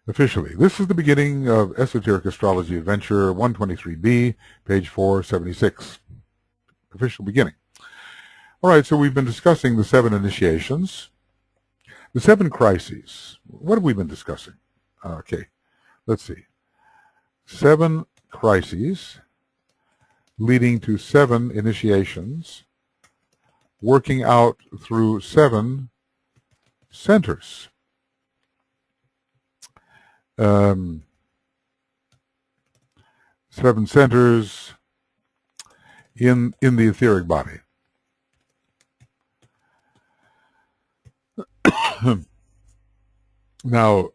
officially. This is the beginning of Esoteric Astrology Adventure 123B, page 476. Official beginning. All right, so we've been discussing the 7 initiations, the 7 crises. What have we been discussing? Okay, let's see. 7 crises leading to 7 initiations, working out through 7 centers. 7 centers in the etheric body. Now,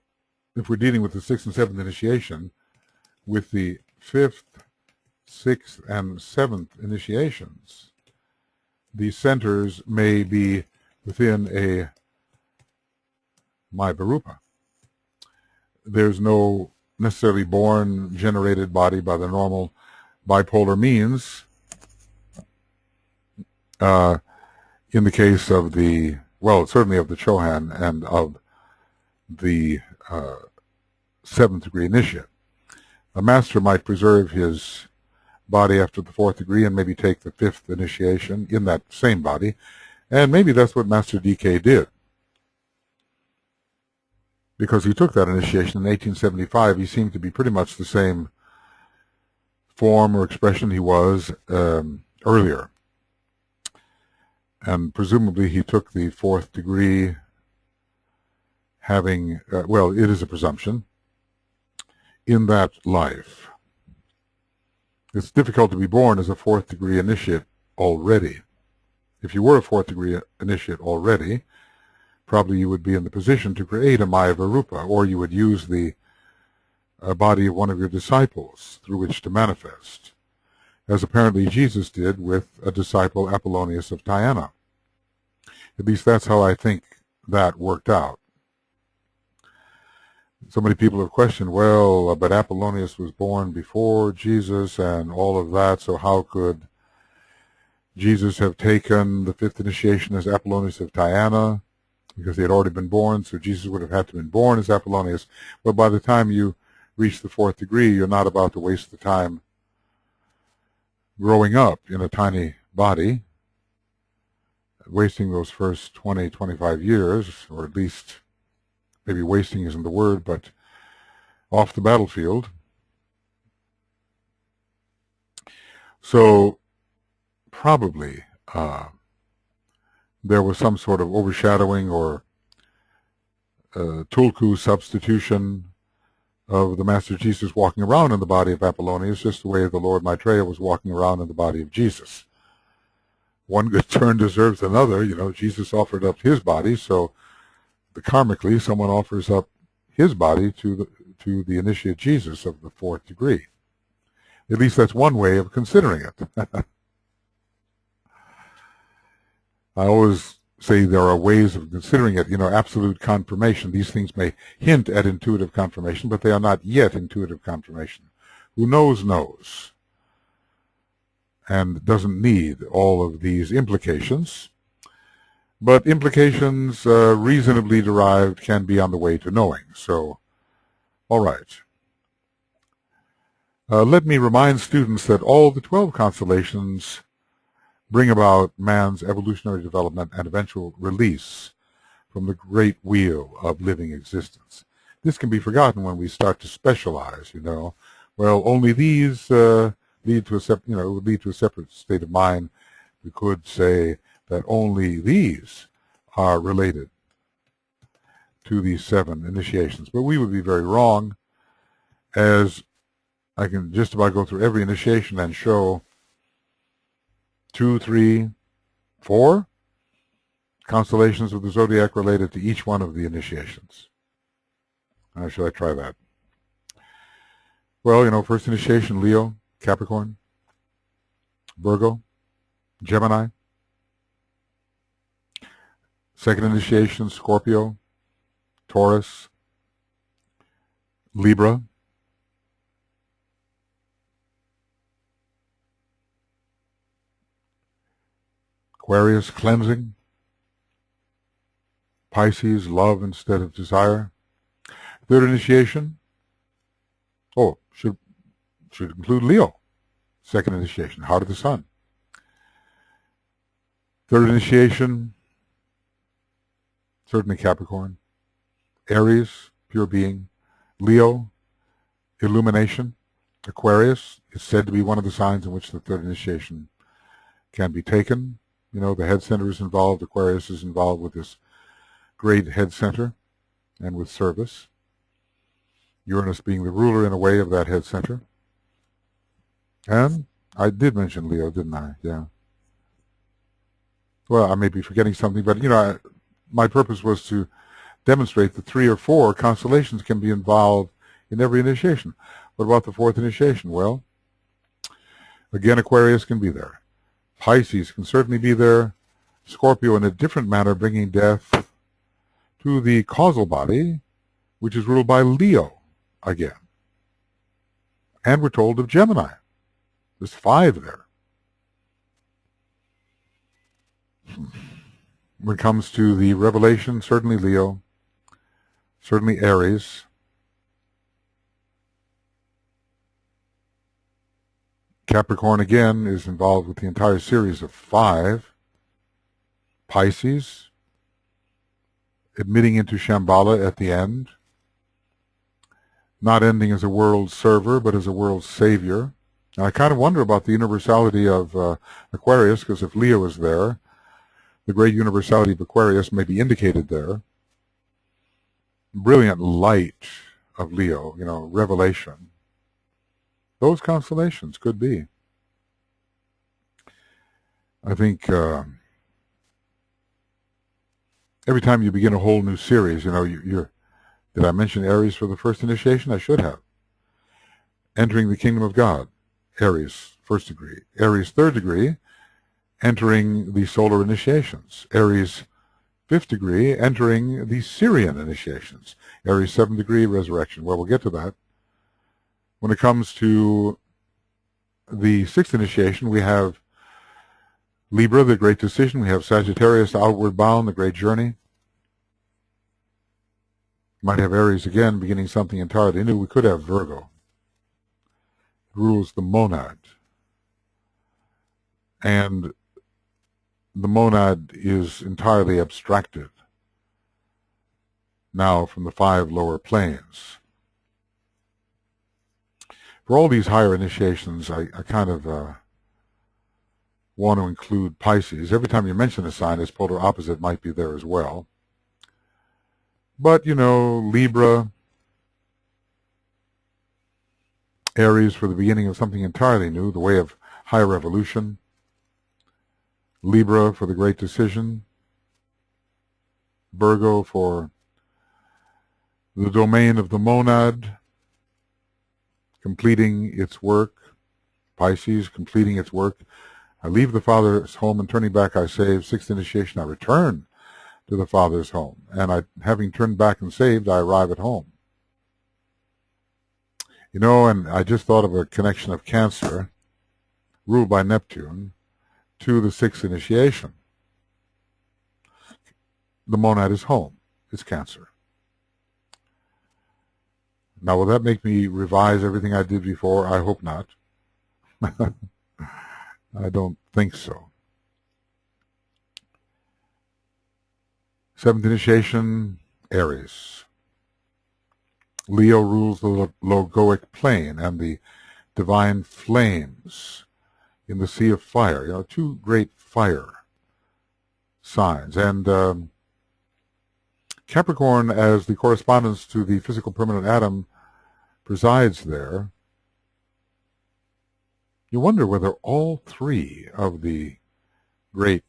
if we're dealing with the 6th and 7th initiation, with the 5th, 6th, and 7th initiations, these centers may be within a Mayabarupa. There's no necessarily born generated body by the normal bipolar means. In the case of the, well, certainly of the Chohan and of the 7th degree initiate. A master might preserve his body after the 4th degree and maybe take the 5th initiation in that same body, and maybe that's what Master DK did. Because he took that initiation in 1875, he seemed to be pretty much the same form or expression he was earlier. And presumably he took the 4th degree having, well, it is a presumption, in that life. It's difficult to be born as a 4th degree initiate already. If you were a 4th degree initiate already, probably you would be in the position to create a Mayabarupa, or you would use the body of one of your disciples through which to manifest, as apparently Jesus did with a disciple, Apollonius of Tyana. At least that's how I think that worked out. So many people have questioned, well, but Apollonius was born before Jesus and all of that, so how could Jesus have taken the 5th initiation as Apollonius of Tyana? Because he had already been born, so Jesus would have had to have been born as Apollonius. Well, by the time you reach the 4th degree, you're not about to waste the time growing up in a tiny body, wasting those first 20, 25 years, or at least, maybe wasting isn't the word, but off the battlefield. So probably there was some sort of overshadowing or tulku substitution of the Master Jesus walking around in the body of Apollonius, just the way the Lord Maitreya was walking around in the body of Jesus. One good turn deserves another. You know, Jesus offered up his body, so karmically someone offers up his body to the initiate Jesus of the 4th degree. At least that's one way of considering it. I always say there are ways of considering it, you know, absolute confirmation. These things may hint at intuitive confirmation, but they are not yet intuitive confirmation. Who knows, knows. And doesn't need all of these implications. But implications reasonably derived can be on the way to knowing. So, all right. Let me remind students that all the 12 constellations bring about man's evolutionary development and eventual release from the great wheel of living existence. This can be forgotten when we start to specialize, you know. Well, only these lead to a would lead to a separate state of mind. We could say that only these are related to these 7 initiations. But we would be very wrong, as I can just about go through every initiation and show 2, 3, 4 constellations of the zodiac related to each one of the initiations. Should I try that? Well, you know, first initiation, Leo, Capricorn, Virgo, Gemini. Second initiation, Scorpio, Taurus, Libra. Aquarius, cleansing. Pisces, love instead of desire. Third initiation, should include Leo. Second initiation, heart of the sun. Third initiation, certainly Capricorn. Aries, pure being. Leo, illumination. Aquarius is said to be one of the signs in which the third initiation can be taken. You know, the head center is involved. Aquarius is involved with this great head center and with service. Uranus being the ruler in a way of that head center. And I did mention Leo, didn't I? Yeah. Well, I may be forgetting something, but, you know, my purpose was to demonstrate that 3 or 4 constellations can be involved in every initiation. What about the fourth initiation? Well, again, Aquarius can be there. Pisces can certainly be there. Scorpio, in a different manner, bringing death to the causal body, which is ruled by Leo again. And we're told of Gemini. There's 5 there. When it comes to the revelation, certainly Leo, certainly Aries. Capricorn, again, is involved with the entire series of 5. Pisces, admitting into Shambhala at the end, not ending as a world server, but as a world savior. Now, I kind of wonder about the universality of Aquarius, because if Leo is there, the great universality of Aquarius may be indicated there. Brilliant light of Leo, you know, revelation. Those constellations could be. I think every time you begin a whole new series, you know, did I mention Aries for the first initiation? I should have. Entering the kingdom of God, Aries, first degree. Aries, third degree, entering the solar initiations. Aries, fifth degree, entering the Syrian initiations. Aries, seventh degree, resurrection. Well, we'll get to that. When it comes to the sixth initiation, we have Libra, the great decision. We have Sagittarius, outward bound, the great journey. Might have Aries again, beginning something entirely new. We could have Virgo. It rules the monad. And the monad is entirely abstracted now from the 5 lower planes. For all these higher initiations, I kind of want to include Pisces. Every time you mention a sign, its polar opposite might be there as well. But, you know, Libra, Aries for the beginning of something entirely new, the way of higher evolution. Libra for the great decision. Virgo for the domain of the monad, completing its work. Pisces, completing its work. I leave the Father's home, and turning back I save. Sixth initiation, I return to the Father's home. And having turned back and saved, I arrive at home. You know, and I just thought of a connection of Cancer, ruled by Neptune, to the sixth initiation. The monad is home. It's Cancer. Now, will that make me revise everything I did before? I hope not. I don't think so. Seventh initiation, Aries. Leo rules the logoic plane and the divine flames in the sea of fire. You know, 2 great fire signs. And Capricorn, as the correspondence to the physical permanent atom, presides there. You wonder whether all 3 of the great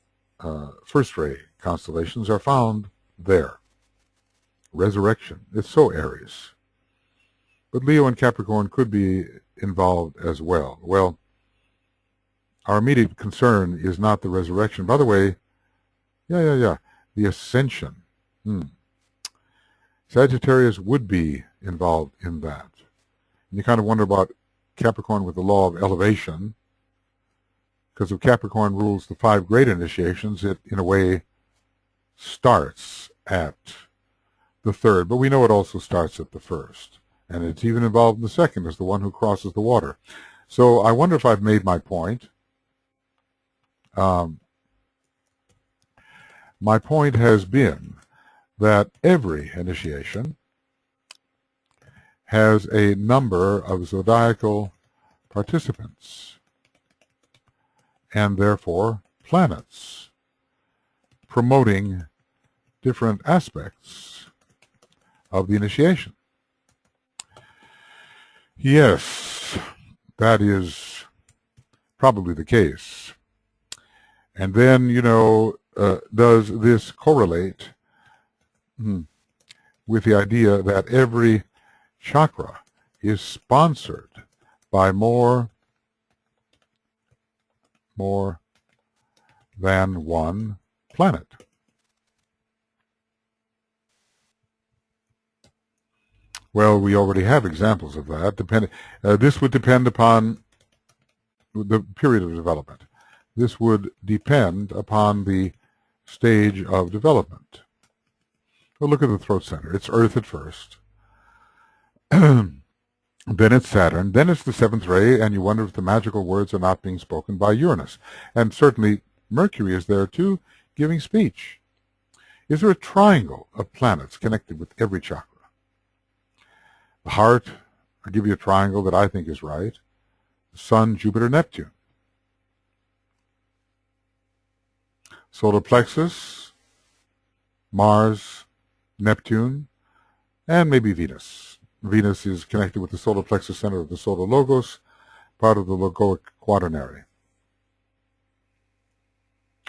first-ray constellations are found there. Resurrection. It's so Aries. But Leo and Capricorn could be involved as well. Well, our immediate concern is not the resurrection. By the way, the ascension. Sagittarius would be involved in that. And you kind of wonder about Capricorn with the law of elevation, because if Capricorn rules the 5 great initiations, it, in a way, starts at the third, but we know it also starts at the first. And it's even involved in the second as the one who crosses the water. So I wonder if I've made my point. My point has been that every initiation has a number of zodiacal participants and therefore planets promoting different aspects of the initiation. Yes, that is probably the case. And then, does this correlate with the idea that every chakra is sponsored by more than one planet? Well, we already have examples of that. This would depend upon the period of development. This would depend upon the stage of development. Well, look at the throat center. It's Earth at first. Then it's Saturn. Then it's the seventh ray, and you wonder if the magical words are not being spoken by Uranus. And certainly Mercury is there too, giving speech. Is there a triangle of planets connected with every chakra? The heart, I'll give you a triangle that I think is right. Sun, Jupiter, Neptune. Solar plexus, Mars, Neptune, and maybe Venus. Venus is connected with the solar plexus center of the solar logos, part of the logoic quaternary.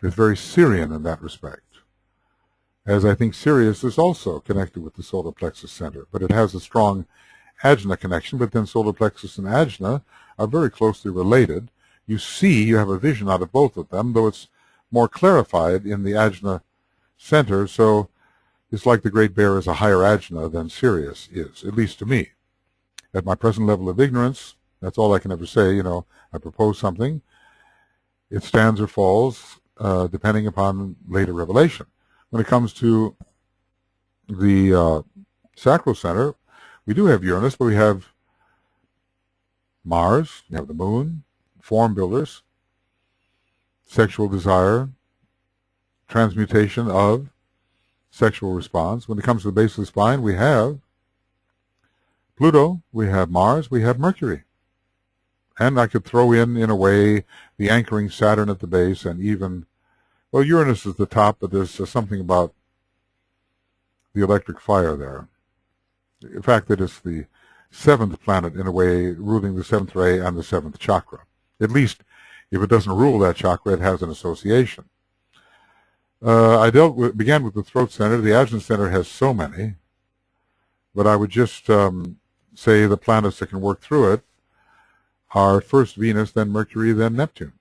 It's very Syrian in that respect, as I think Sirius is also connected with the solar plexus center, but it has a strong Ajna connection, but then solar plexus and Ajna are very closely related. You have a vision out of both of them, though it's more clarified in the Ajna center, so it's like the Great Bear is a higher Ajna than Sirius is, at least to me. At my present level of ignorance, that's all I can ever say. I propose something. It stands or falls depending upon later revelation. When it comes to the sacral center, we do have Uranus, but we have Mars, you have the moon, form builders, sexual desire, transmutation of sexual response. When it comes to the base of the spine, we have Pluto, we have Mars, we have Mercury. And I could throw in a way, the anchoring Saturn at the base, and even, well, Uranus is the top, but there's something about the electric fire there. The fact that it's the seventh planet, in a way, ruling the seventh ray and the seventh chakra. At least, if it doesn't rule that chakra, it has an association. I began with the throat center. The Ajna center has so many, but I would just say the planets that can work through it are first Venus, then Mercury, then Neptune.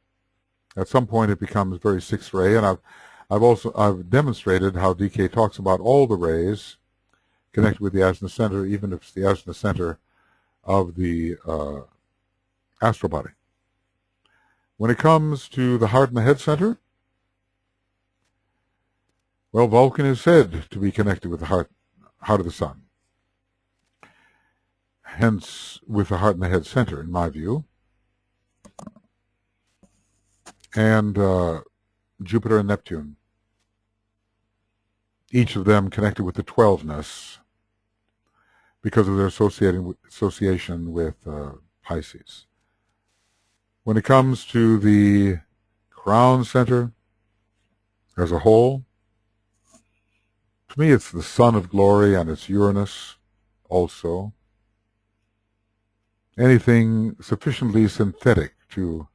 At some point, it becomes very sixth ray, and I've demonstrated how DK talks about all the rays connected with the Ajna center, even if it's the Ajna center of the astral body. When it comes to the heart and the head center, well, Vulcan is said to be connected with the heart of the sun. Hence, with the heart and the head center, in my view. And Jupiter and Neptune, each of them connected with the 12ness because of their association with Pisces. When it comes to the crown center as a whole, to me it's the sun of glory, and it's Uranus also. Anything sufficiently synthetic to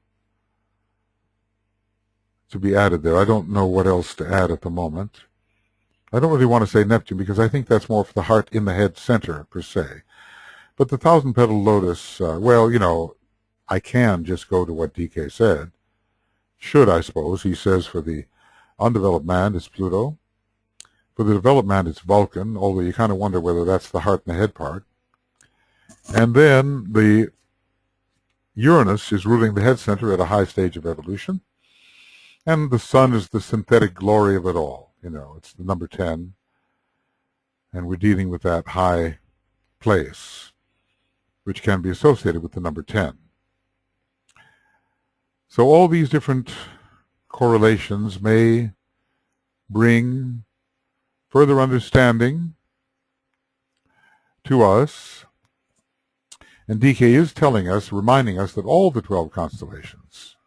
be added there. I don't know what else to add at the moment. I don't really want to say Neptune because I think that's more for the heart in the head center per se. But the thousand-petal lotus, well, I can just go to what DK said. Should, I suppose. He says for the undeveloped man, it's Pluto. For the developed man, it's Vulcan, although you kind of wonder whether that's the heart and the head part. And then the Uranus is ruling the head center at a high stage of evolution. And the sun is the synthetic glory of it all. It's the number 10. And we're dealing with that high place, which can be associated with the number 10. So all these different correlations may bring further understanding to us. And DK is telling us, reminding us that all the 12 constellations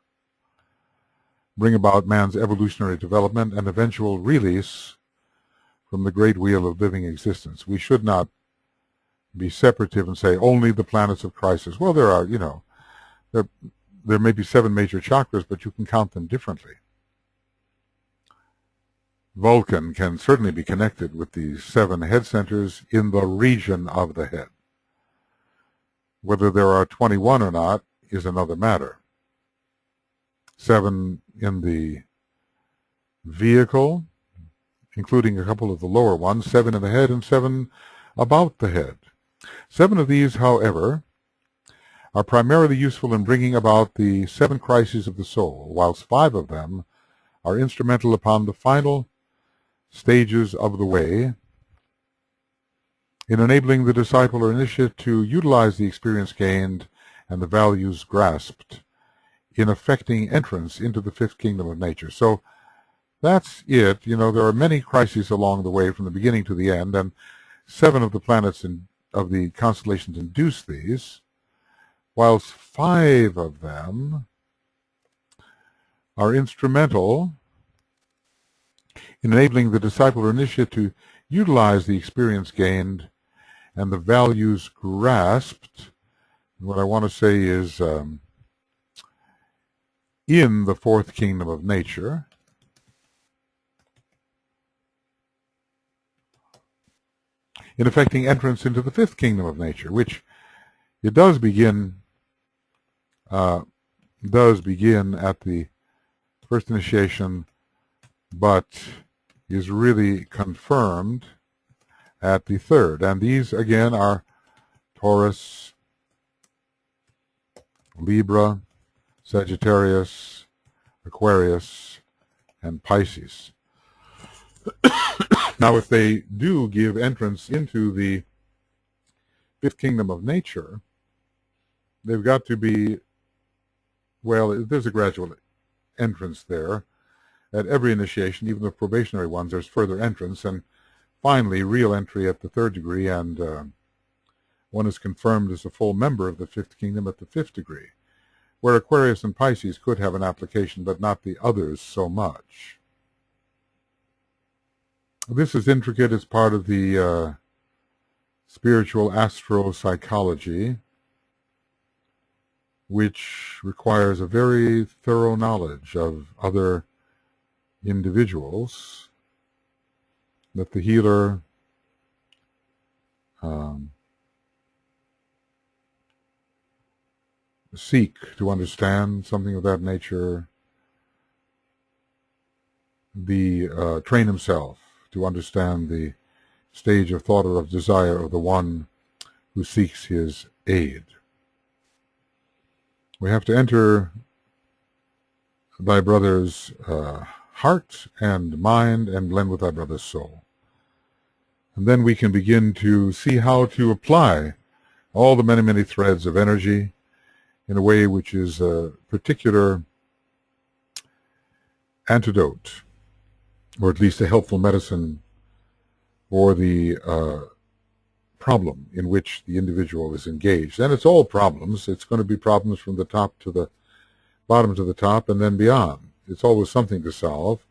bring about man's evolutionary development and eventual release from the great wheel of living existence. We should not be separative and say only the planets of crisis. Well, there are, there may be 7 major chakras, but you can count them differently. Vulcan can certainly be connected with the 7 head centers in the region of the head. Whether there are 21 or not is another matter. 7 in the vehicle, including a couple of the lower ones, 7 in the head and 7 about the head. 7 of these, however, are primarily useful in bringing about the 7 crises of the soul, whilst 5 of them are instrumental upon the final stages of the way in enabling the disciple or initiate to utilize the experience gained and the values grasped in effecting entrance into the 5th kingdom of nature. So that's it. There are many crises along the way from the beginning to the end, and 7 of the planets of the constellations induce these, whilst 5 of them are instrumental in enabling the disciple or initiate to utilize the experience gained and the values grasped. What I want to say is in the 4th kingdom of nature, in effecting entrance into the 5th kingdom of nature, which it does begin at the first initiation, but is really confirmed at the 3rd. And these, again, are Taurus, Libra, Sagittarius, Aquarius, and Pisces. Now, if they do give entrance into the 5th kingdom of nature, they've got to be, well, there's a gradual entrance there. At every initiation, even the probationary ones, there's further entrance, and finally real entry at the 3rd degree, and one is confirmed as a full member of the 5th kingdom at the 5th degree, where Aquarius and Pisces could have an application, but not the others so much. This is intricate. It's part of the spiritual astropsychology, which requires a very thorough knowledge of other individuals that the healer seek to understand something of that nature, train himself to understand the stage of thought or of desire of the one who seeks his aid. We have to enter thy brother's heart and mind and blend with thy brother's soul. And then we can begin to see how to apply all the many, many threads of energy in a way which is a particular antidote, or at least a helpful medicine for the problem in which the individual is engaged. And it's all problems. It's going to be problems from the top to the bottom to the top and then beyond. It's always something to solve,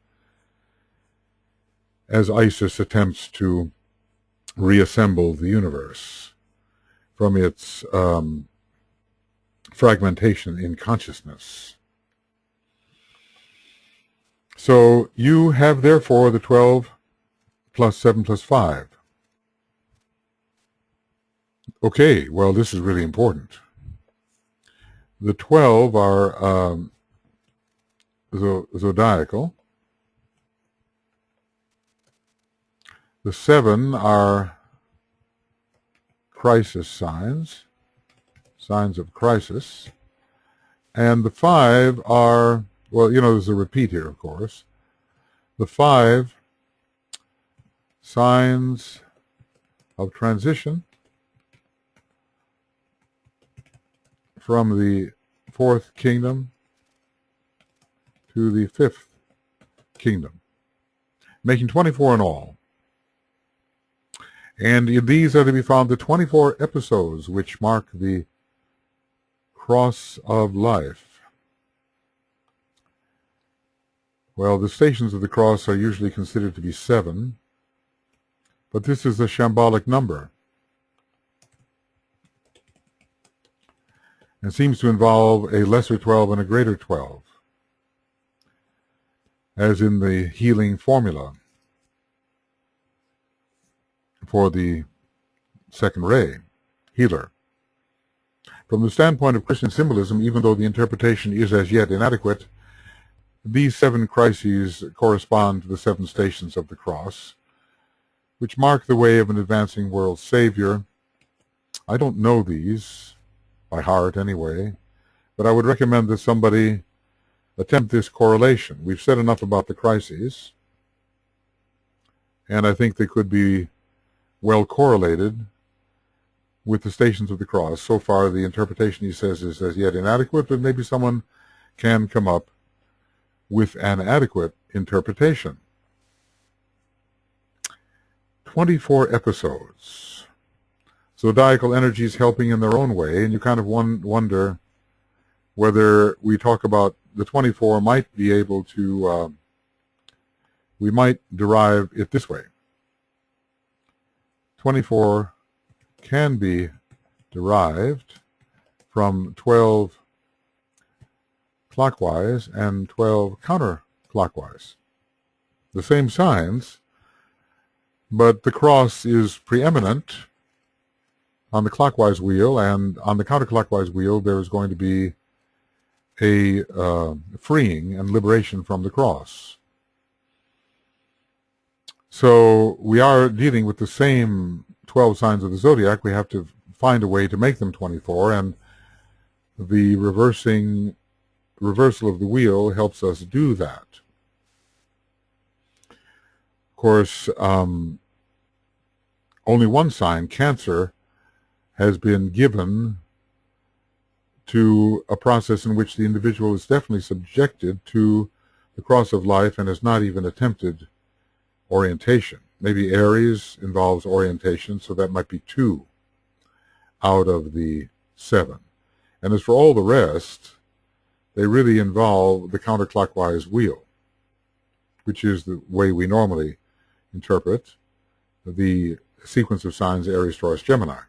as Isis attempts to reassemble the universe from its fragmentation in consciousness. So you have, therefore, the 12 plus 7 plus 5. Okay, well, this is really important. The 12 are zodiacal. The 7 are crisis signs, signs of crisis. And the 5 are, well, there's a repeat here, of course. The 5 signs of transition from the fourth kingdom to the fifth kingdom, making 24 in all. And in these are to be found the 24 episodes which mark the cross of life. Well, the stations of the cross are usually considered to be 7, but this is a shambolic number, and seems to involve a lesser 12 and a greater 12, as in the healing formula for the second ray, healer. From the standpoint of Christian symbolism, even though the interpretation is as yet inadequate, these 7 crises correspond to the 7 stations of the cross, which mark the way of an advancing world savior. I don't know these by heart anyway, but I would recommend that somebody attempt this correlation. We've said enough about the crises, and I think they could be well correlated with the stations of the cross. So far, the interpretation, he says, is as yet inadequate, but maybe someone can come up with an adequate interpretation. 24 episodes. Zodiacal energies helping in their own way, and you kind of wonder whether we talk about the 24 might be able to, we might derive it this way. 24 can be derived from 12 clockwise and 12 counterclockwise. The same signs, but the cross is preeminent on the clockwise wheel, and on the counterclockwise wheel there is going to be a freeing and liberation from the cross. So we are dealing with the same 12 signs of the zodiac. We have to find a way to make them 24, and the reversal of the wheel helps us do that. Of course, only one sign, Cancer, has been given to a process in which the individual is definitely subjected to the cross of life and has not even attempted orientation. Maybe Aries involves orientation, so that might be 2 out of the 7. And as for all the rest, they really involve the counterclockwise wheel, which is the way we normally interpret the sequence of signs Aries, Taurus, Gemini.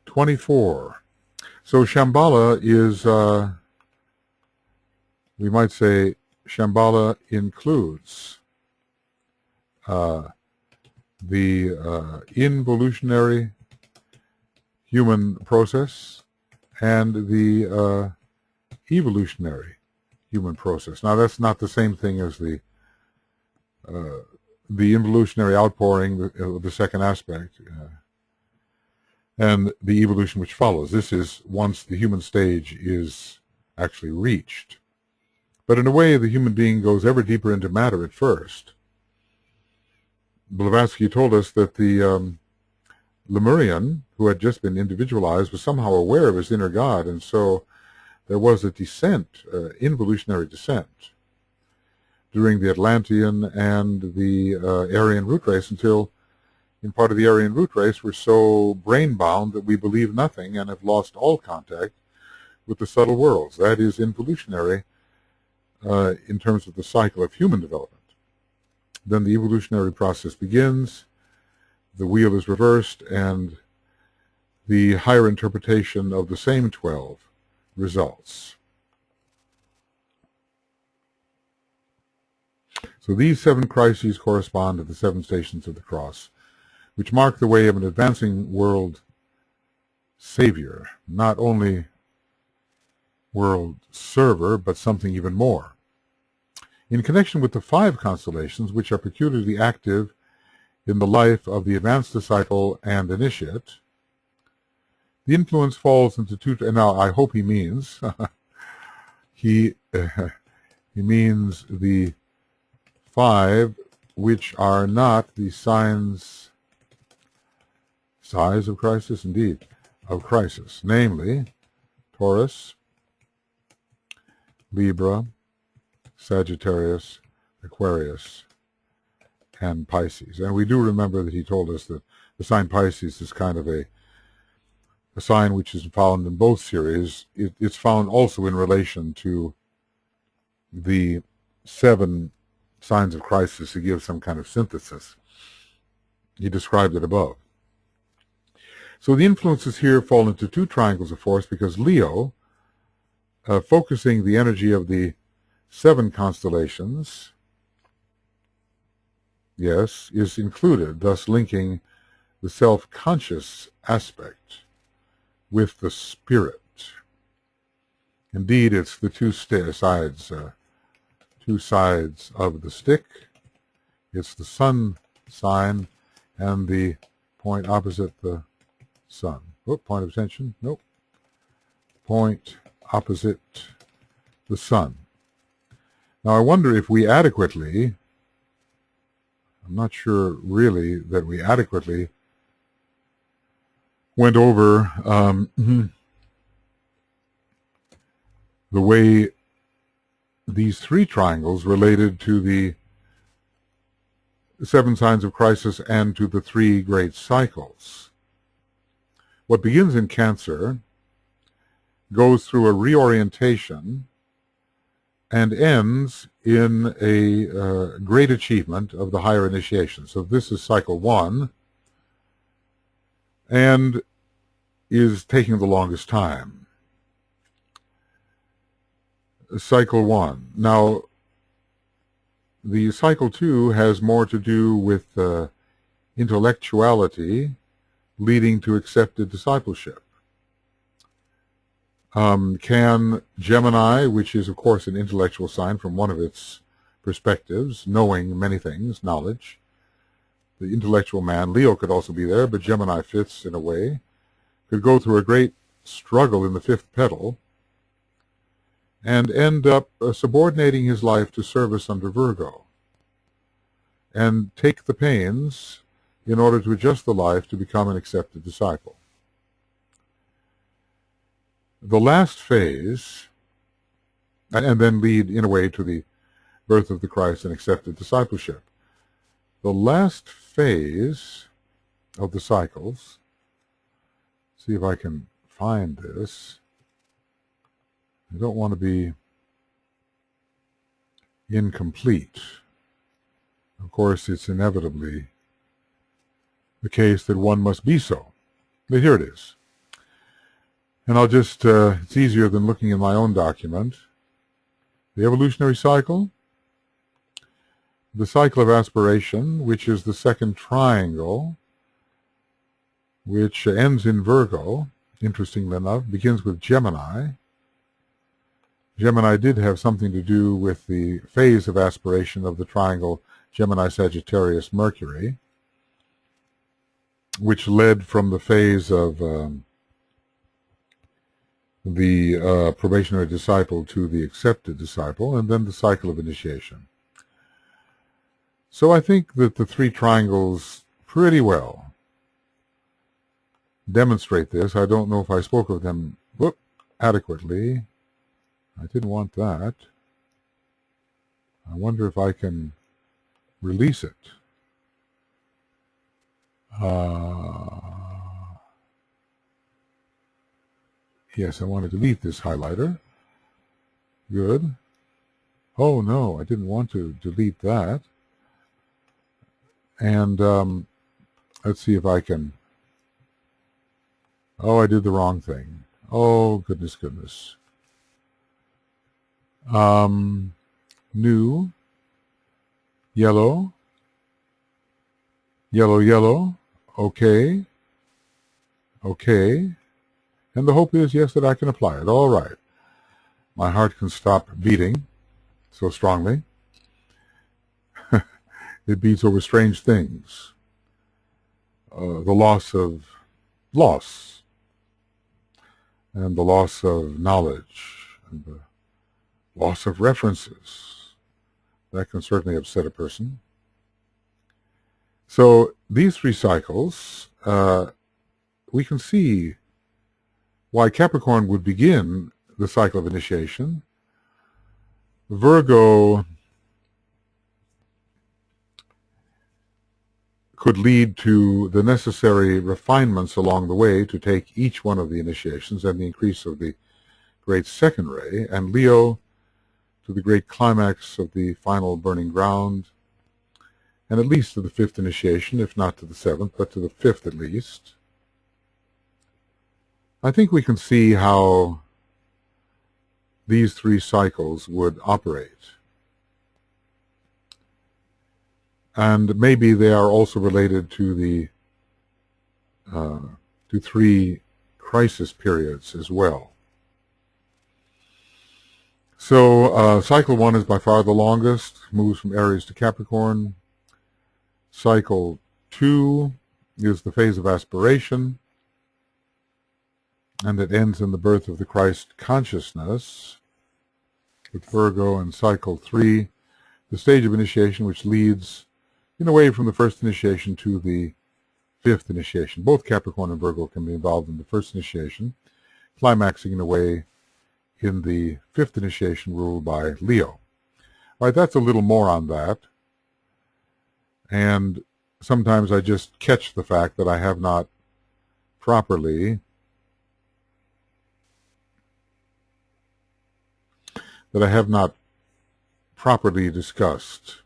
24. So Shambhala is, we might say, Shambhala includes the involutionary human process and the evolutionary human process. Now, that's not the same thing as the involutionary outpouring, the second aspect, and the evolution which follows. This is once the human stage is actually reached. But in a way, the human being goes ever deeper into matter at first. Blavatsky told us that the Lemurian, who had just been individualized, was somehow aware of his inner God, and so there was a descent, involutionary descent, during the Atlantean and the Aryan root race, until in part of the Aryan root race we're so brain-bound that we believe nothing and have lost all contact with the subtle worlds. That is involutionary in terms of the cycle of human development. Then the evolutionary process begins, the wheel is reversed, and the higher interpretation of the same 12 results. So these 7 crises correspond to the 7 stations of the cross, which mark the way of an advancing world savior, not only world server, but something even more. In connection with the 5 constellations, which are peculiarly active in the life of the advanced disciple and initiate, the influence falls into 2, and now I hope he means, he means the 5 which are not the signs, size of crisis, indeed, of crisis, namely Taurus, Libra, Sagittarius, Aquarius, and Pisces. And we do remember that he told us that the sign Pisces is kind of a sign which is found in both series. It's found also in relation to the 7 signs of crisis to give some kind of synthesis. He described it above. So the influences here fall into 2 triangles of force because Leo, focusing the energy of the 7 constellations, yes, is included, thus linking the self-conscious aspect with the spirit. Indeed, it's the two sides of the stick. It's the sun sign and the point opposite the sun. Oh, point of attention. Nope. Point opposite the sun. Now, I wonder if we adequately, I'm not sure really that we adequately went over the way these 3 triangles related to the 7 signs of crisis and to the 3 great cycles. What begins in Cancer goes through a reorientation and ends in a great achievement of the higher initiation. So this is cycle 1 and is taking the longest time. Cycle 1. Now, the cycle 2 has more to do with intellectuality leading to accepted discipleship. Can Gemini, which is of course an intellectual sign from one of its perspectives, knowing many things, knowledge, the intellectual man, Leo could also be there, but Gemini fits in a way, could go through a great struggle in the 5th petal and end up subordinating his life to service under Virgo and take the pains in order to adjust the life to become an accepted disciple. The last phase, and then lead in a way to the birth of the Christ and accepted discipleship. The last phase of the cycles, see if I can find this. I don't want to be incomplete. Of course, it's inevitably the case that one must be so. But here it is. And I'll just, it's easier than looking in my own document. The evolutionary cycle, the cycle of aspiration, which is the 2nd triangle, which ends in Virgo, interestingly enough, begins with Gemini. Gemini did have something to do with the phase of aspiration of the triangle Gemini, Sagittarius, Mercury, which led from the phase of the probationary disciple to the accepted disciple, and then the cycle of initiation. So I think that the 3 triangles pretty well demonstrate this. I don't know if I spoke of them adequately. I didn't want that. I wonder if I can release it. Yes, I want to delete this highlighter. Good. Oh no, I didn't want to delete that. And let's see if I can. Oh, I did the wrong thing. Oh, goodness, goodness. New, yellow, yellow, yellow, okay, okay. And the hope is, yes, that I can apply it. All right. My heart can stop beating so strongly. It beats over strange things. The loss, and the loss of knowledge, and the loss of references. That can certainly upset a person. So these 3 cycles, we can see why Capricorn would begin the cycle of initiation. Virgo could lead to the necessary refinements along the way to take each one of the initiations and the increase of the great second ray, and Leo to the great climax of the final burning ground, and at least to the 5th initiation, if not to the 7th, but to the 5th at least. I think we can see how these 3 cycles would operate. And maybe they are also related to the to 3 crisis periods as well. So cycle 1 is by far the longest, moves from Aries to Capricorn. Cycle 2 is the phase of aspiration, and it ends in the birth of the Christ consciousness with Virgo. And cycle 3, the stage of initiation, which leads in a way from the 1st initiation to the 5th initiation. Both Capricorn and Virgo can be involved in the 1st initiation, climaxing in a way in the 5th initiation ruled by Leo. All right, that's a little more on that. And sometimes I just catch the fact that I have not properly discussed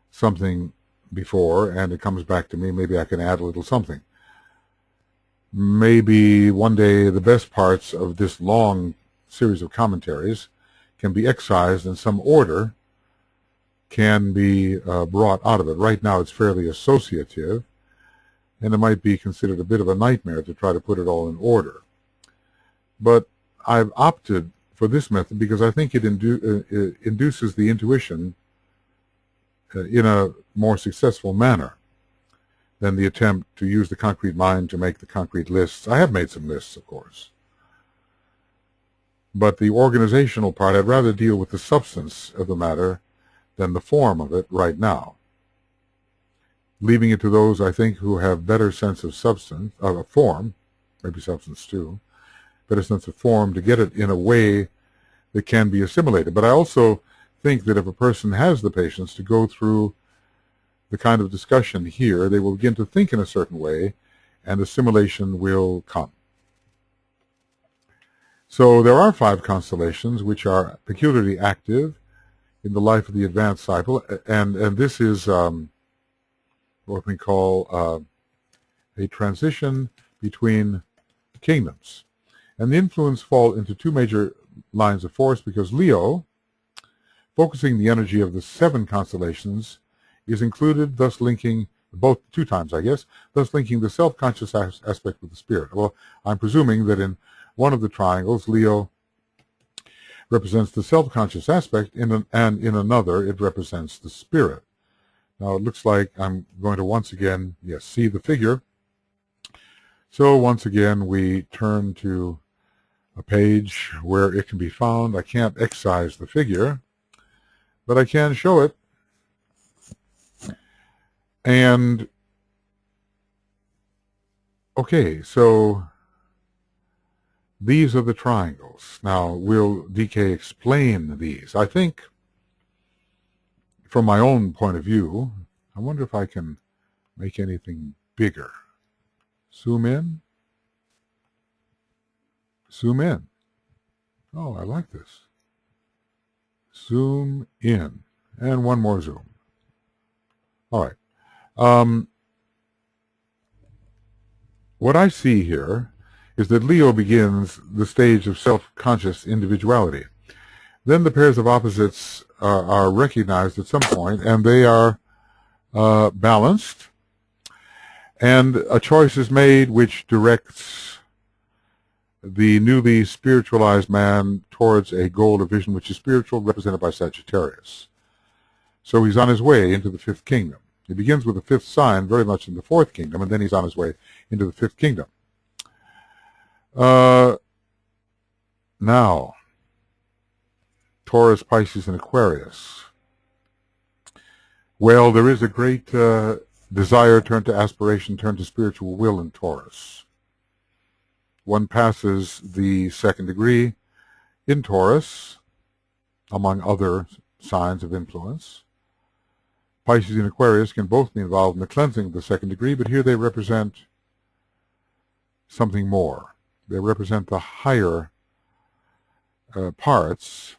something before, and it comes back to me. Maybe I can add a little something. Maybe one day the best parts of this long series of commentaries can be excised and some order can be brought out of it. Right now it's fairly associative, and it might be considered a bit of a nightmare to try to put it all in order. But I've opted for this method because I think it induces the intuition in a more successful manner than the attempt to use the concrete mind to make the concrete lists. I have made some lists, of course. But the organizational part, I'd rather deal with the substance of the matter than the form of it right now. Leaving it to those, I think, who have better sense of substance, of form, maybe substance too, better sense of form to get it in a way that can be assimilated. But I also think that if a person has the patience to go through the kind of discussion here, they will begin to think in a certain way, and assimilation will come. So there are 5 constellations which are peculiarly active in the life of the advanced cycle, and this is what we call a transition between kingdoms. And the influence fall into 2 major lines of force, because Leo, focusing the energy of the 7 constellations, is included, thus linking both 2 times, I guess, thus linking the self-conscious aspect with the spirit. Well, I'm presuming that in one of the triangles, Leo represents the self-conscious aspect, and in another, it represents the spirit. Now, it looks like I'm going to once again, yes, see the figure. So once again, we turn to a page where it can be found. I can't excise the figure, but I can show it. And, okay, so these are the triangles. Now, will DK explain these? I think, from my own point of view, I wonder if I can make anything bigger. Zoom in. Zoom in. Oh, I like this. Zoom in. And one more zoom. All right. What I see here is that Leo begins the stage of self-conscious individuality. Then the pairs of opposites are recognized at some point, and they are balanced, and a choice is made which directs the newly spiritualized man towards a goal or vision which is spiritual, represented by Sagittarius. So he's on his way into the 5th kingdom. He begins with the 5th sign, very much in the 4th kingdom, and then he's on his way into the 5th kingdom. Now, Taurus, Pisces, and Aquarius. Well, there is a great Desire turned to aspiration, turned to spiritual will in Taurus. One passes the second degree in Taurus, among other signs of influence. Pisces and Aquarius can both be involved in the cleansing of the second degree, but here they represent something more. They represent the higher parts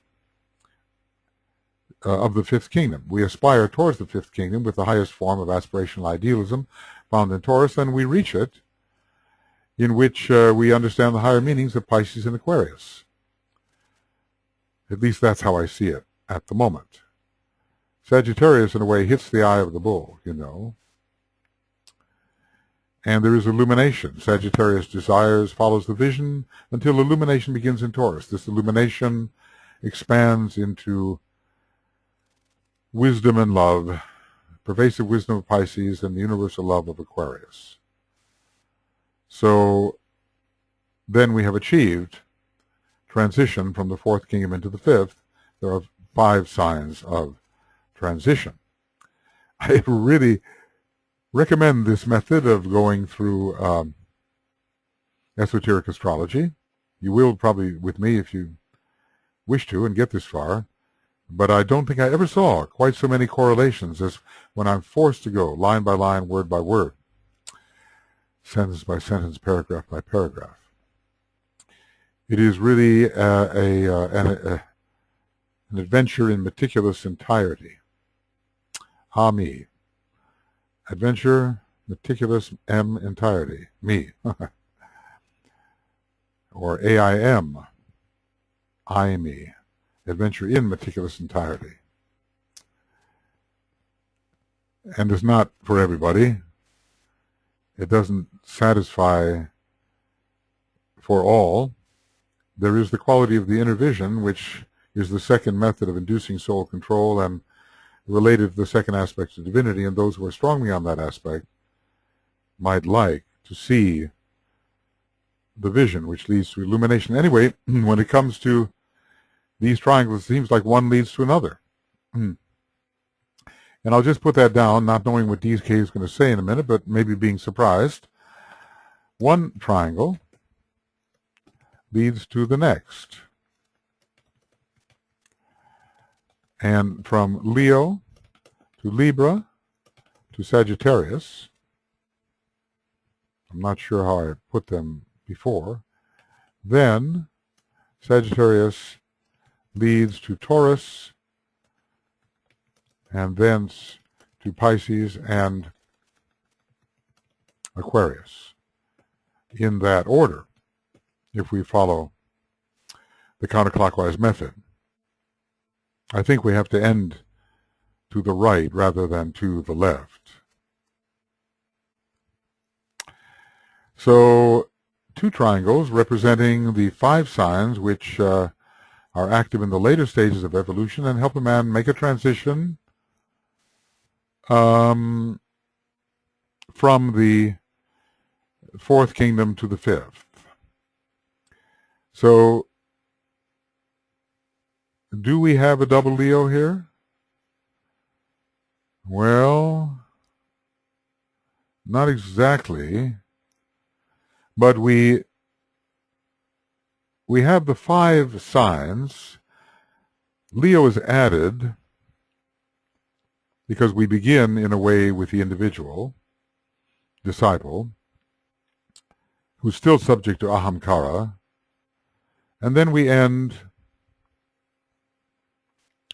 of the fifth kingdom. We aspire towards the fifth kingdom with the highest form of aspirational idealism found in Taurus, and we reach it in which we understand the higher meanings of Pisces and Aquarius. At least that's how I see it at the moment. Sagittarius, in a way, hits the eye of the bull, you know. And there is illumination. Sagittarius desires, follows the vision until illumination begins in Taurus. This illumination expands into wisdom and love, pervasive wisdom of Pisces and the universal love of Aquarius. So then we have achieved transition from the fourth kingdom into the fifth. There are 5 signs of transition. I really recommend this method of going through esoteric astrology. You will probably, with me, if you wish to and get this far, but I don't think I ever saw quite so many correlations as when I'm forced to go line by line, word by word, sentence by sentence, paragraph by paragraph. It is really an adventure in meticulous entirety. Me. Adventure, meticulous, entirety. Me. Or AIM. Me. Adventure in meticulous entirety. And it's not for everybody. It doesn't satisfy for all. There is the quality of the inner vision, which is the second method of inducing soul control and related to the second aspect of divinity, and those who are strongly on that aspect might like to see the vision which leads to illumination. Anyway, when it comes to these triangles, it seems like one leads to another. And I'll just put that down, not knowing what DK is going to say in a minute, but maybe being surprised. One triangle leads to the next. And from Leo to Libra to Sagittarius, I'm not sure how I put them before, then Sagittarius leads to Taurus, and thence to Pisces and Aquarius, in that order, if we follow the counterclockwise method. I think we have to end to the right rather than to the left. So 2 triangles representing the 5 signs which are active in the later stages of evolution and help a man make a transition from the fourth kingdom to the fifth. So do we have a double Leo here? Well, not exactly, but we have the 5 signs. Leo is added because we begin in a way with the individual, disciple, who's still subject to ahamkara, and then we end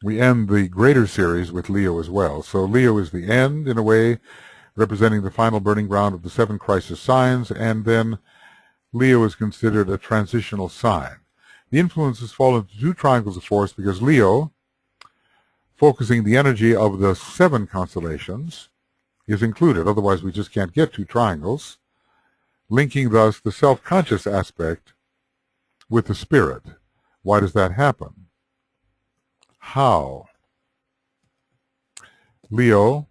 the greater series with Leo as well. So Leo is the end, in a way, representing the final burning ground of the 7 crisis signs, and then Leo is considered a transitional sign. The influences fall into 2 triangles of force because Leo, focusing the energy of the 7 constellations, is included. Otherwise, we just can't get 2 triangles, linking thus the self-conscious aspect with the spirit. Why does that happen? How? Leo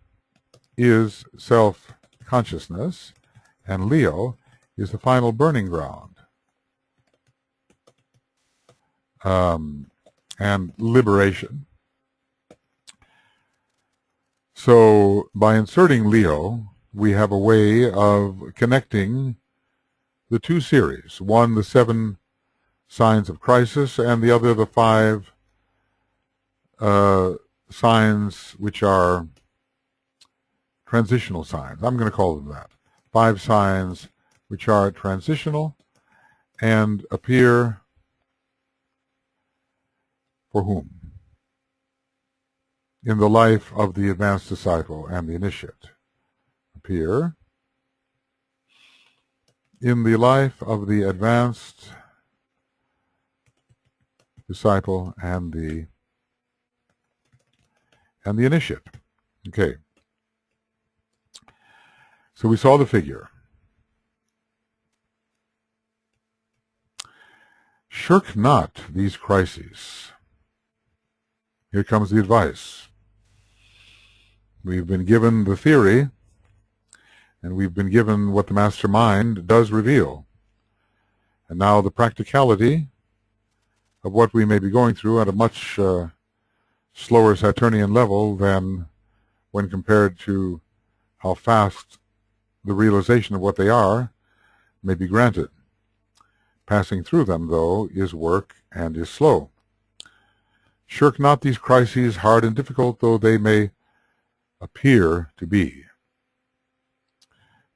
is self-consciousness, and Leo is the final burning ground and liberation. So by inserting Leo we have a way of connecting the two series. One, the 7 signs of crisis, and the other, the 5 signs which are transitional signs. I'm going to call them that. 5 signs which are transitional and appear for whom? In the life of the advanced disciple and the initiate. Appear in the life of the advanced disciple and the initiate. Okay. So we saw the figure. Shirk not these crises. Here comes the advice. We've been given the theory, and we've been given what the master mind does reveal. And now the practicality of what we may be going through at a much slower Saturnian level than when compared to how fast the realization of what they are may be granted. Passing through them, though, is work and is slow. Shirk not these crises, hard and difficult though they may appear to be.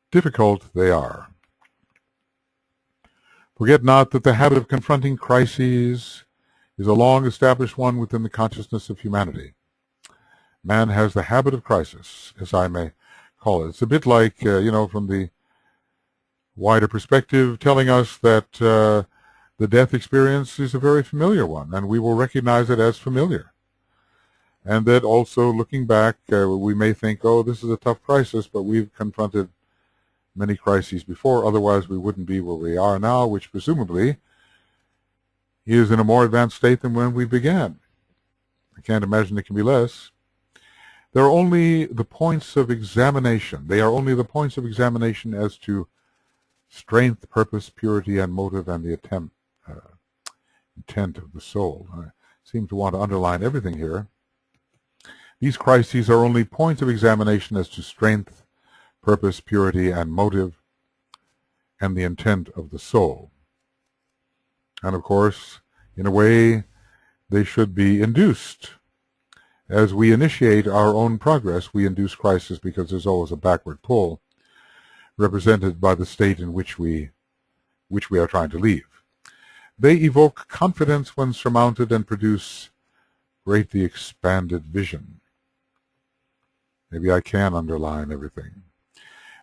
Difficult they are. Forget not that the habit of confronting crises is a long-established one within the consciousness of humanity. Man has the habit of crisis, as I may call it. It's a bit like, from the wider perspective, telling us that the death experience is a very familiar one, and we will recognize it as familiar. And that also, looking back, we may think, oh, this is a tough crisis, but we've confronted many crises before, otherwise we wouldn't be where we are now, which presumably is in a more advanced state than when we began. I can't imagine it can be less. There are only the points of examination. They are only the points of examination as to strength, purpose, purity, and motive, and the intent of the soul. I seem to want to underline everything here. These crises are only points of examination as to strength, purpose, purity, and motive, and the intent of the soul. And of course, in a way, they should be induced. As we initiate our own progress, we induce crisis because there's always a backward pull, represented by the state in which we are trying to leave. They evoke confidence when surmounted and produce greatly expanded vision. Maybe I can underline everything.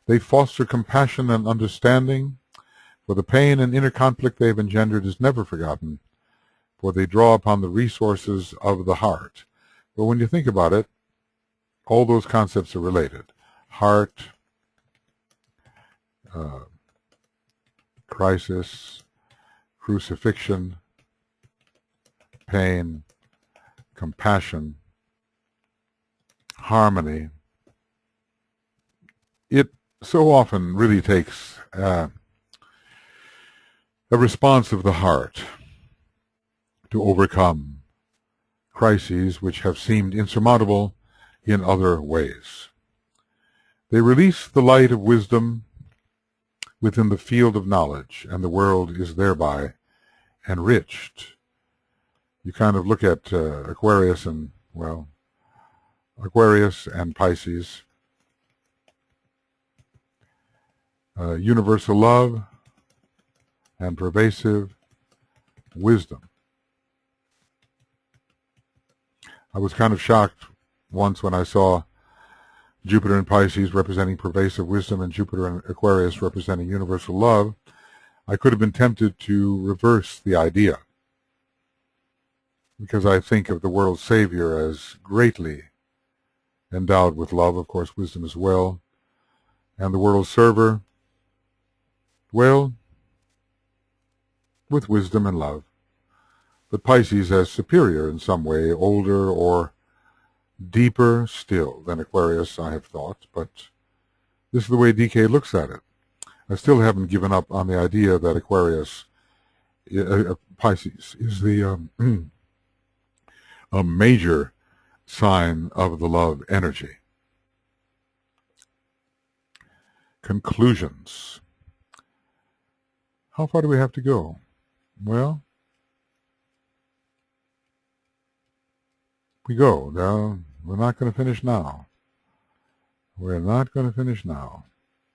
They foster compassion and understanding, for the pain and inner conflict they have engendered is never forgotten, for they draw upon the resources of the heart. But when you think about it, all those concepts are related. Heart, crisis, crucifixion, pain, compassion, harmony. It so often really takes a response of the heart to overcome crises which have seemed insurmountable in other ways. They release the light of wisdom within the field of knowledge, and the world is thereby enriched. You kind of look at Aquarius and Pisces. Universal love and pervasive wisdom. I was kind of shocked once when I saw Jupiter in Pisces representing pervasive wisdom and Jupiter in Aquarius representing universal love. I could have been tempted to reverse the idea, because I think of the world's Savior as greatly endowed with love, of course wisdom as well, and the world's server, well, with wisdom and love. But Pisces as superior in some way, older or deeper still than Aquarius, I have thought, but this is the way DK looks at it. I still haven't given up on the idea that Pisces is the a major sign of the love energy. conclusions. How far do we have to go? Well, we go. Now, we're not going to finish now. We're not going to finish now.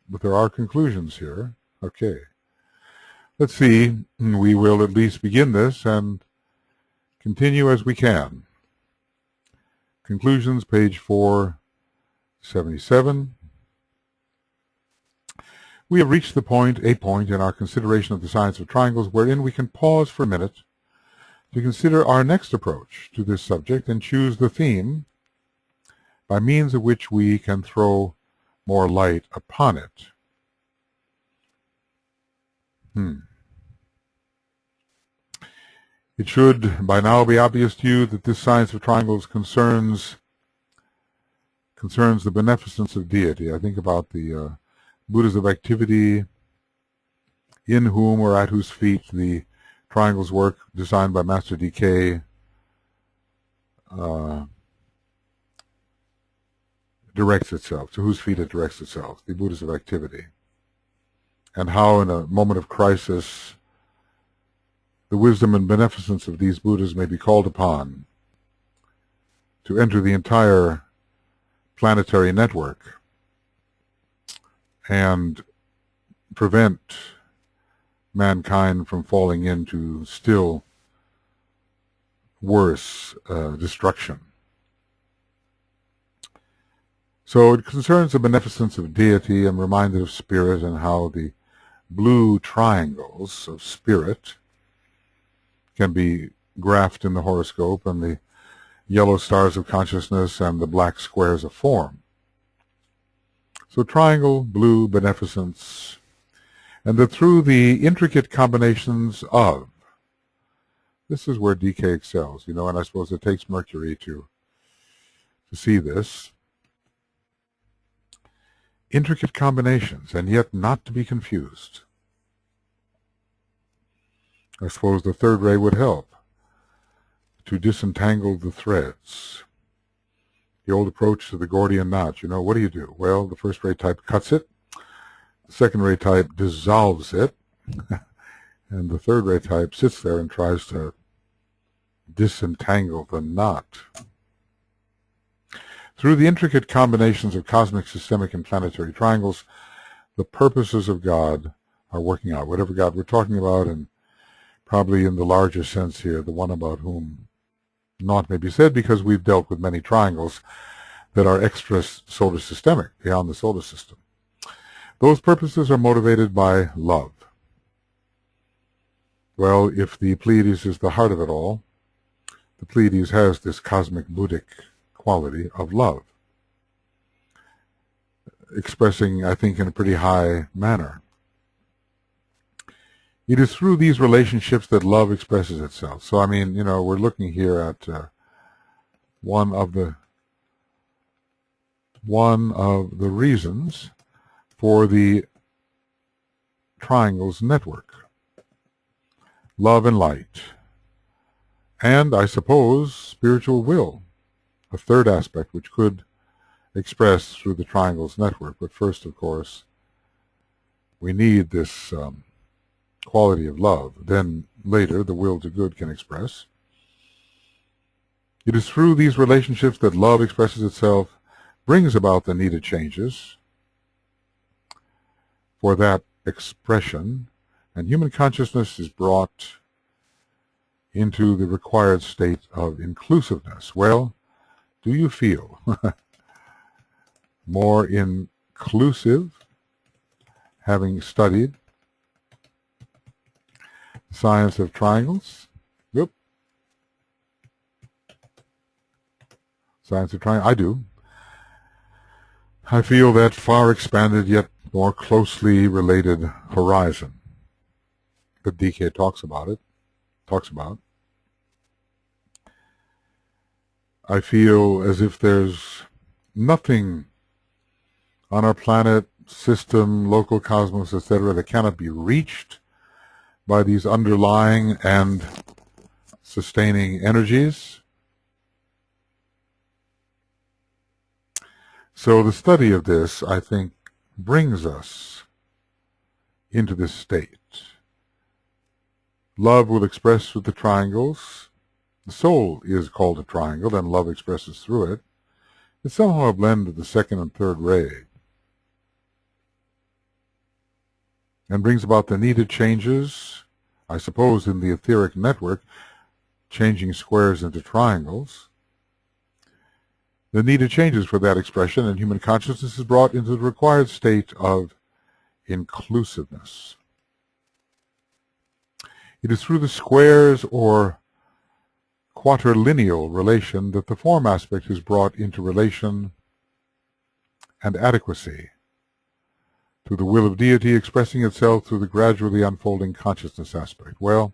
But there are conclusions here. Okay. Let's see. We will at least begin this and continue as we can. Conclusions, page 477. We have reached a point in our consideration of the science of triangles wherein we can pause for a minute to consider our next approach to this subject and choose the theme by means of which we can throw more light upon it. It should by now be obvious to you that this science of triangles concerns the beneficence of deity. I think about the Buddhas of activity, in whom or at whose feet the triangles work, designed by Master D.K., directs itself, to whose feet it directs itself, the Buddhas of activity. And how in a moment of crisis the wisdom and beneficence of these Buddhas may be called upon to enter the entire planetary network and prevent mankind from falling into still worse destruction. So it concerns the beneficence of deity. I'm reminded of spirit and how the blue triangles of spirit can be graphed in the horoscope, and the yellow stars of consciousness and the black squares of form. So triangle, blue, beneficence, and that through the intricate combinations of, this is where DK excels, and I suppose it takes Mercury to see this. Intricate combinations, and yet not to be confused. I suppose the third ray would help to disentangle the threads. The old approach to the Gordian knot, what do you do? Well, the first ray type cuts it, the second ray type dissolves it, and the third ray type sits there and tries to disentangle the knot. Through the intricate combinations of cosmic, systemic, and planetary triangles, the purposes of God are working out. Whatever God we're talking about, and probably in the larger sense here, the one about whom naught may be said, because we've dealt with many triangles that are extra solar systemic, beyond the solar system. Those purposes are motivated by love. Well, if the Pleiades is the heart of it all, the Pleiades has this cosmic Buddhic quality of love, expressing, I think, in a pretty high manner. It is through these relationships that love expresses itself. So, we're looking here at one of the reasons for the triangles network. Love and light. And, I suppose, spiritual will, a third aspect which could express through the triangles network. But first, of course, we need this quality of love. Then later, the will to good can express. It is through these relationships that love expresses itself, brings about the needed changes for that expression, and human consciousness is brought into the required state of inclusiveness. Well, do you feel more inclusive, having studied science of triangles? Yep. Science of triangles. I do. I feel that far expanded yet more closely related horizon that DK talks about. I feel as if there's nothing on our planet, system, local cosmos, etc., that cannot be reached by these underlying and sustaining energies. So the study of this, I think, brings us into this state. Love will express through the triangles. The soul is called a triangle, and love expresses through it. It's somehow a blend of the second and third ray, and brings about the needed changes, I suppose, in the etheric network, changing squares into triangles. The needed changes for that expression, and human consciousness is brought into the required state of inclusiveness. It is through the squares or quaternial relation that the form aspect is brought into relation and adequacy, through the will of deity expressing itself through the gradually unfolding consciousness aspect. Well,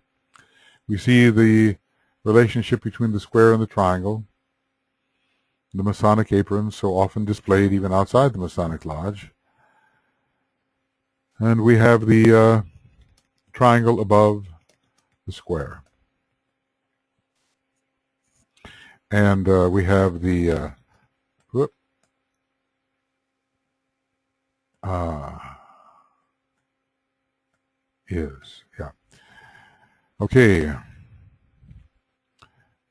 we see the relationship between the square and the triangle, the Masonic apron so often displayed even outside the Masonic Lodge, and we have the triangle above the square. And we have the okay.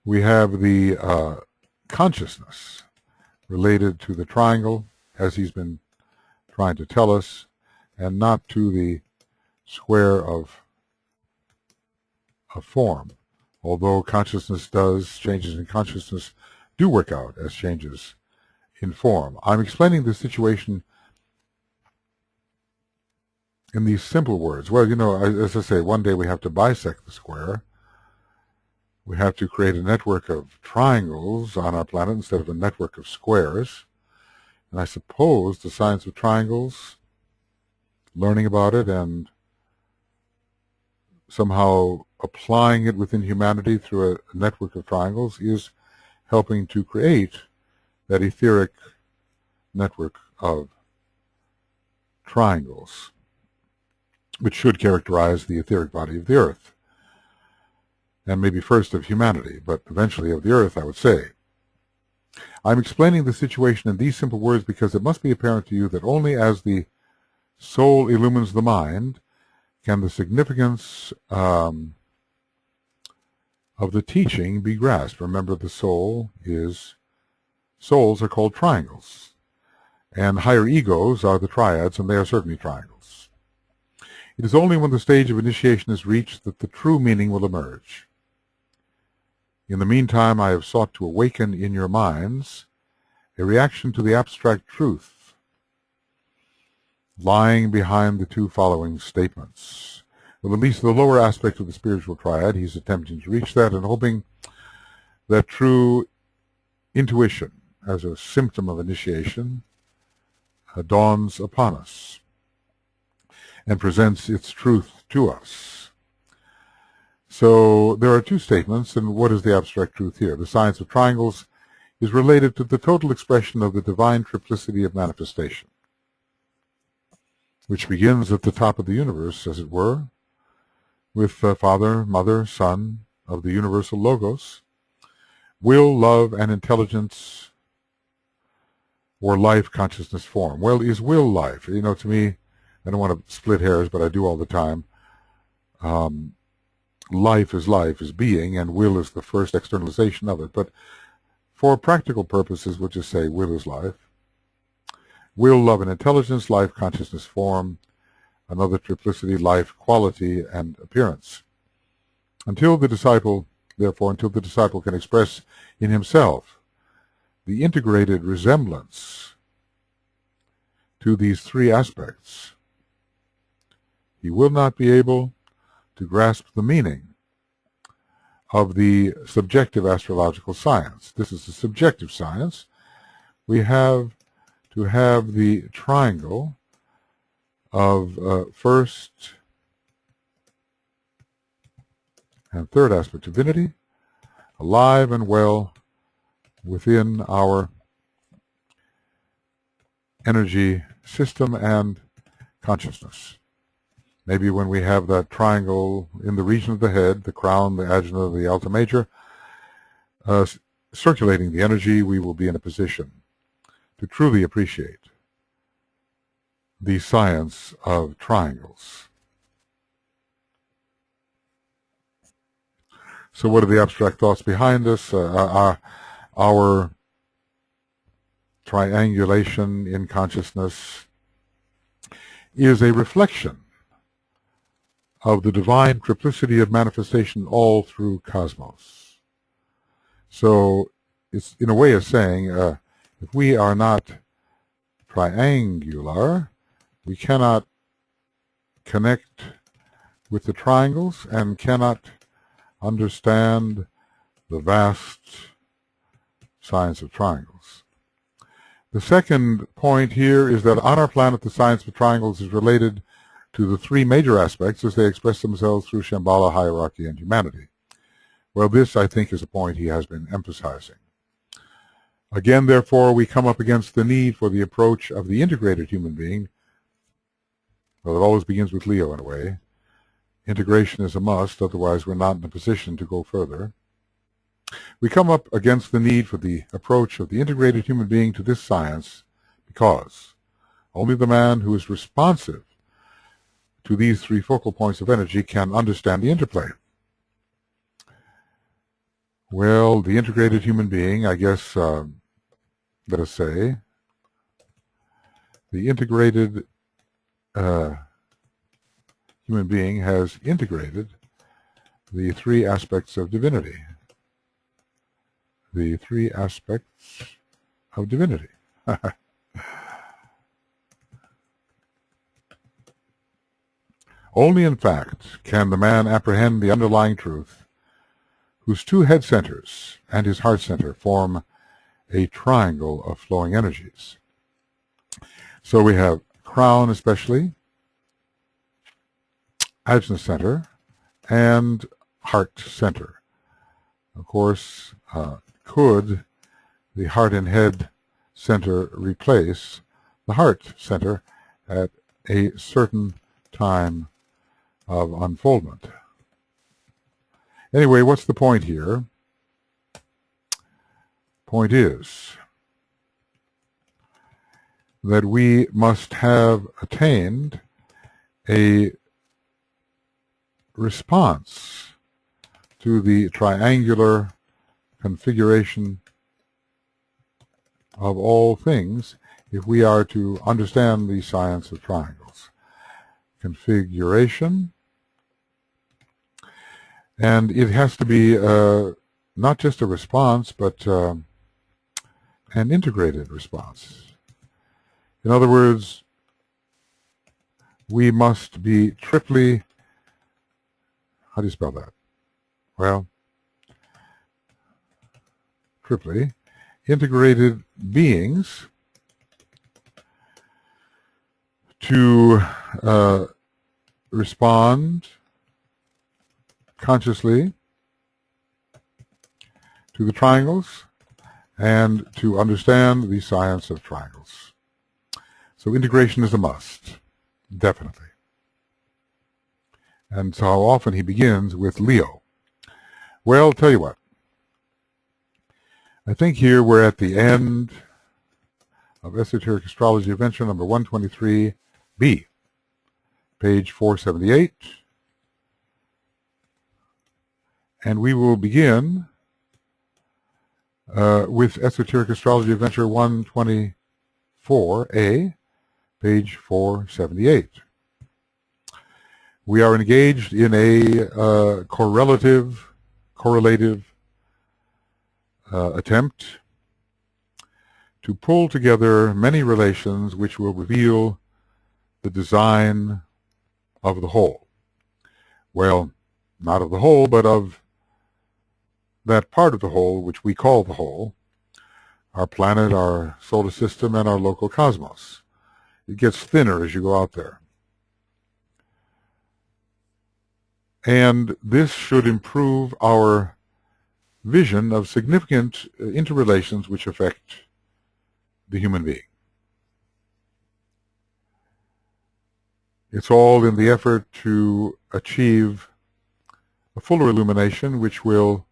We have the consciousness related to the triangle, as he's been trying to tell us, and not to the square of form. Although changes in consciousness do work out as changes in form. I'm explaining the situation in these simple words. Well, you know, as I say, one day we have to bisect the square. We have to create a network of triangles on our planet instead of a network of squares. And I suppose the science of triangles, learning about it and somehow applying it within humanity through a network of triangles, is helping to create that etheric network of triangles, which should characterize the etheric body of the earth, and maybe first of humanity, but eventually of the earth, I would say. I'm explaining the situation in these simple words because it must be apparent to you that only as the soul illumines the mind can the significance of the teaching be grasped. Remember, the souls are called triangles, and higher egos are the triads, and they are certainly triangles. It is only when the stage of initiation is reached that the true meaning will emerge. In the meantime, I have sought to awaken in your minds a reaction to the abstract truth lying behind the two following statements. Well, at least the lower aspect of the spiritual triad, he's attempting to reach that and hoping that true intuition, as a symptom of initiation, dawns upon us and presents its truth to us. So there are two statements, and what is the abstract truth here? The science of triangles is related to the total expression of the divine triplicity of manifestation, which begins at the top of the universe, as it were, with Father, Mother, Son of the universal Logos, will, love, and intelligence, or life, consciousness, form. Well, is will life? You know, to me, I don't want to split hairs, but I do all the time. Life is being, and will is the first externalization of it. But for practical purposes, we'll just say will is life. Will, love, and intelligence, life, consciousness, form, another triplicity, life, quality, and appearance. Until the disciple can express in himself the integrated resemblance to these three aspects, he will not be able to grasp the meaning of the subjective astrological science. This is the subjective science. We have to have the triangle of first and third aspect divinity alive and well within our energy system and consciousness. Maybe when we have that triangle in the region of the head, the crown, the ajna, the alta major, circulating the energy, we will be in a position to truly appreciate the science of triangles. So what are the abstract thoughts behind this? Our triangulation in consciousness is a reflection of the divine triplicity of manifestation all through cosmos. So it's in a way of saying, if we are not triangular, we cannot connect with the triangles and cannot understand the vast science of triangles. The second point here is that on our planet the science of triangles is related to the three major aspects as they express themselves through Shambhala, hierarchy, and humanity. Well, this, I think, is a point he has been emphasizing. Again, therefore, we come up against the need for the approach of the integrated human being. Well, it always begins with Leo in a way. Integration is a must, otherwise we're not in a position to go further. We come up against the need for the approach of the integrated human being to this science because only the man who is responsive to these three focal points of energy can understand the interplay. Well, the integrated human being, I guess, let us say, the integrated human being has integrated the three aspects of divinity. The three aspects of divinity. Only in fact can the man apprehend the underlying truth, whose two head centers and his heart center form a triangle of flowing energies. So we have crown especially, ajna center, and heart center. Of course, could the heart and head center replace the heart center at a certain time of unfoldment? Anyway, what's the point here? Point is that we must have attained a response to the triangular configuration of all things if we are to understand the science of triangles. Configuration, and it has to be not just a response, but an integrated response. In other words, we must be triply, how do you spell that? Well, triply integrated beings to respond consciously to the triangles and to understand the science of triangles. So integration is a must, definitely. And so how often he begins with Leo. Well, tell you what. I think here we're at the end of Esoteric Astrology Adventure number 123B, page 478. And we will begin with Esoteric Astrology Adventure 124A, page 478. We are engaged in a correlative attempt to pull together many relations which will reveal the design of the whole. Well, not of the whole, but of that part of the whole which we call the whole, our planet, our solar system, and our local cosmos. It gets thinner as you go out there. And this should improve our vision of significant interrelations which affect the human being. It's all in the effort to achieve a fuller illumination which will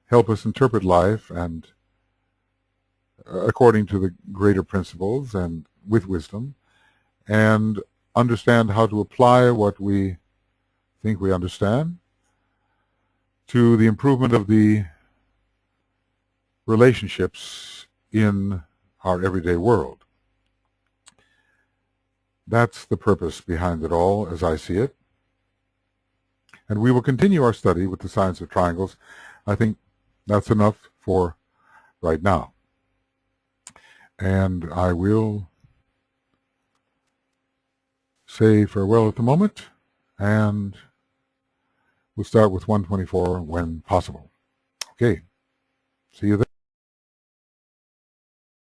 help us interpret life and according to the greater principles and with wisdom, and understand how to apply what we think we understand to the improvement of the relationships in our everyday world. That's the purpose behind it all, as I see it. And we will continue our study with the science of triangles. I think that's enough for right now. And I will say farewell at the moment, and we'll start with 124 when possible. Okay, see you then.